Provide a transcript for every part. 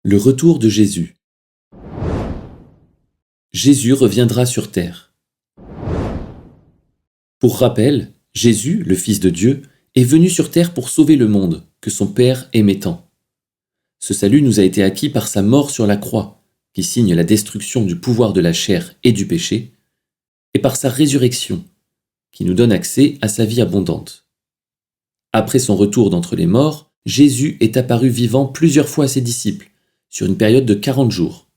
Le retour de Jésus. Jésus reviendra sur terre. Pour rappel, Jésus, le Fils de Dieu, est venu sur terre pour sauver le monde, que son Père aimait tant. Ce salut nous a été acquis par sa mort sur la croix, qui signe la destruction du pouvoir de la chair et du péché, et par sa résurrection, qui nous donne accès à sa vie abondante. Après son retour d'entre les morts, Jésus est apparu vivant plusieurs fois à ses disciples, sur une période de 40 jours.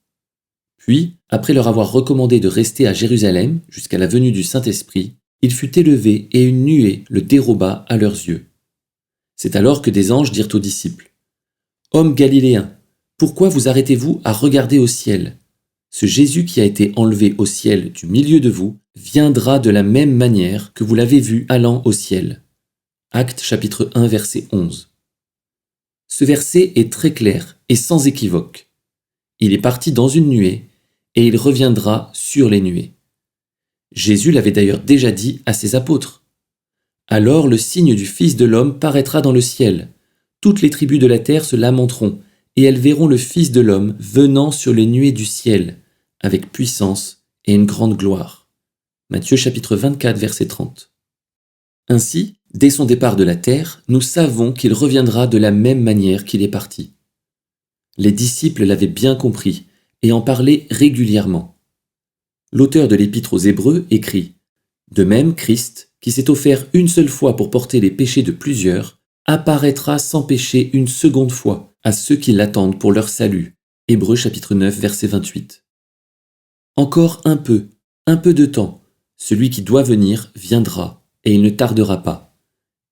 Puis, après leur avoir recommandé de rester à Jérusalem jusqu'à la venue du Saint-Esprit, il fut élevé et une nuée le déroba à leurs yeux. C'est alors que des anges dirent aux disciples : « Hommes galiléens, pourquoi vous arrêtez-vous à regarder au ciel ? Ce Jésus qui a été enlevé au ciel du milieu de vous viendra de la même manière que vous l'avez vu allant au ciel. » Actes chapitre 1 verset 11. Ce verset est très clair et sans équivoque. Il est parti dans une nuée et il reviendra sur les nuées. Jésus l'avait d'ailleurs déjà dit à ses apôtres. Alors le signe du Fils de l'homme paraîtra dans le ciel. Toutes les tribus de la terre se lamenteront et elles verront le Fils de l'homme venant sur les nuées du ciel avec puissance et une grande gloire. Matthieu chapitre 24 verset 30. Ainsi, dès son départ de la terre, nous savons qu'il reviendra de la même manière qu'il est parti. Les disciples l'avaient bien compris et en parlaient régulièrement. L'auteur de l'Épître aux Hébreux écrit : « De même, Christ, qui s'est offert une seule fois pour porter les péchés de plusieurs, apparaîtra sans péché une seconde fois à ceux qui l'attendent pour leur salut. » Hébreux chapitre 9 verset 28. Encore un peu de temps, celui qui doit venir viendra et il ne tardera pas.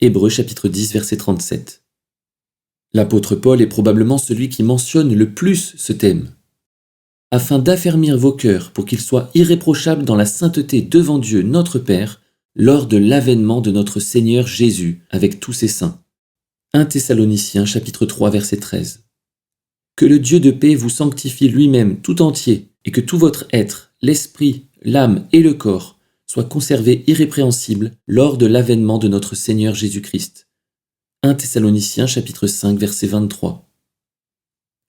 Hébreux chapitre 10 verset 37. L'apôtre Paul est probablement celui qui mentionne le plus ce thème. Afin d'affermir vos cœurs pour qu'ils soient irréprochables dans la sainteté devant Dieu notre Père, lors de l'avènement de notre Seigneur Jésus avec tous ses saints. 1 Thessaloniciens chapitre 3 verset 13. Que le Dieu de paix vous sanctifie lui-même tout entier et que tout votre être, l'esprit, l'âme et le corps soient conservés irrépréhensibles lors de l'avènement de notre Seigneur Jésus-Christ. 1 Thessaloniciens chapitre 5 verset 23.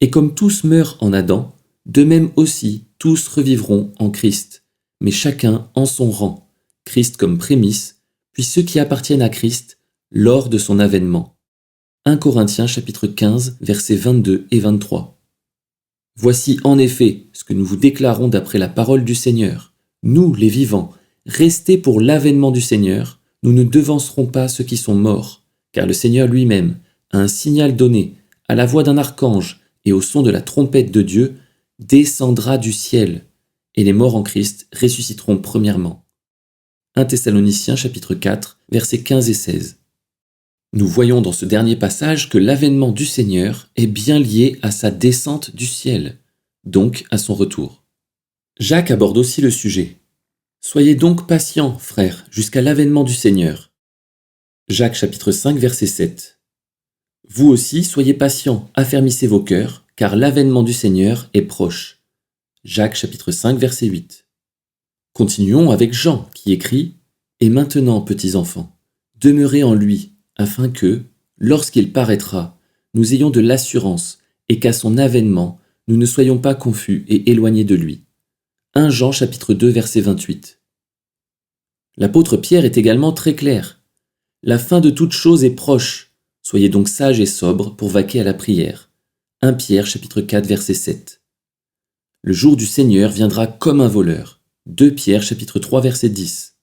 Et comme tous meurent en Adam, de même aussi tous revivront en Christ, mais chacun en son rang, Christ comme prémisse, puis ceux qui appartiennent à Christ lors de son avènement. 1 Corinthiens chapitre 15 versets 22 et 23. Voici en effet ce que nous vous déclarons d'après la parole du Seigneur. Nous, les vivants, restés pour l'avènement du Seigneur, nous ne devancerons pas ceux qui sont morts, car le Seigneur lui-même, à un signal donné, à la voix d'un archange et au son de la trompette de Dieu, descendra du ciel, et les morts en Christ ressusciteront premièrement. 1 Thessaloniciens chapitre 4, versets 15 et 16. Nous voyons dans ce dernier passage que l'avènement du Seigneur est bien lié à sa descente du ciel, donc à son retour. Jacques aborde aussi le sujet. Soyez donc patients, frères, jusqu'à l'avènement du Seigneur. Jacques chapitre 5 verset 7. Vous aussi soyez patients, affermissez vos cœurs, car l'avènement du Seigneur est proche. Jacques chapitre 5 verset 8. Continuons avec Jean qui écrit : Et maintenant, petits enfants, demeurez en lui, afin que, lorsqu'il paraîtra, nous ayons de l'assurance et qu'à son avènement, nous ne soyons pas confus et éloignés de lui. 1 Jean chapitre 2 verset 28. L'apôtre Pierre est également très clair. La fin de toute chose est proche. Soyez donc sages et sobres pour vaquer à la prière. 1 Pierre chapitre 4 verset 7. Le jour du Seigneur viendra comme un voleur. 2 Pierre chapitre 3 verset 10.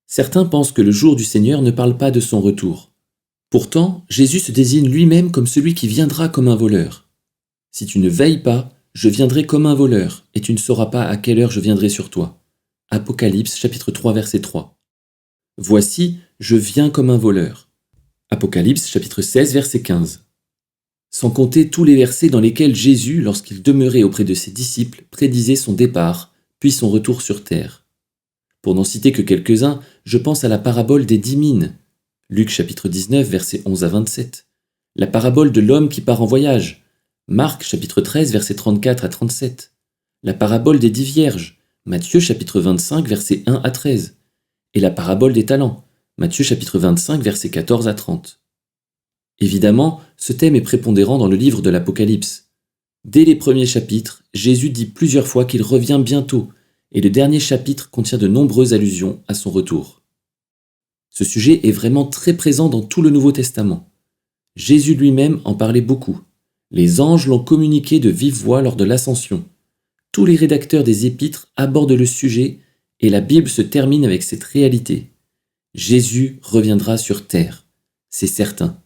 Certains pensent que le jour du Seigneur ne parle pas de son retour. Pourtant, Jésus se désigne lui-même comme celui qui viendra comme un voleur. Si tu ne veilles pas, je viendrai comme un voleur, et tu ne sauras pas à quelle heure je viendrai sur toi. Apocalypse chapitre 3 verset 3. Voici, je viens comme un voleur. Apocalypse chapitre 16 verset 15. Sans compter tous les versets dans lesquels Jésus, lorsqu'il demeurait auprès de ses disciples, prédisait son départ, puis son retour sur terre. Pour n'en citer que quelques-uns, je pense à la parabole des 10 mines, Luc chapitre 19 versets 11 à 27, la parabole de l'homme qui part en voyage, Marc chapitre 13 versets 34 à 37, la parabole des 10 vierges, Matthieu chapitre 25 versets 1 à 13, et la parabole des talents, Matthieu chapitre 25 versets 14 à 30. Évidemment, ce thème est prépondérant dans le livre de l'Apocalypse. Dès les premiers chapitres, Jésus dit plusieurs fois qu'il revient bientôt, et le dernier chapitre contient de nombreuses allusions à son retour. Ce sujet est vraiment très présent dans tout le Nouveau Testament. Jésus lui-même en parlait beaucoup. Les anges l'ont communiqué de vive voix lors de l'Ascension. Tous les rédacteurs des épîtres abordent le sujet et la Bible se termine avec cette réalité. Jésus reviendra sur terre, c'est certain.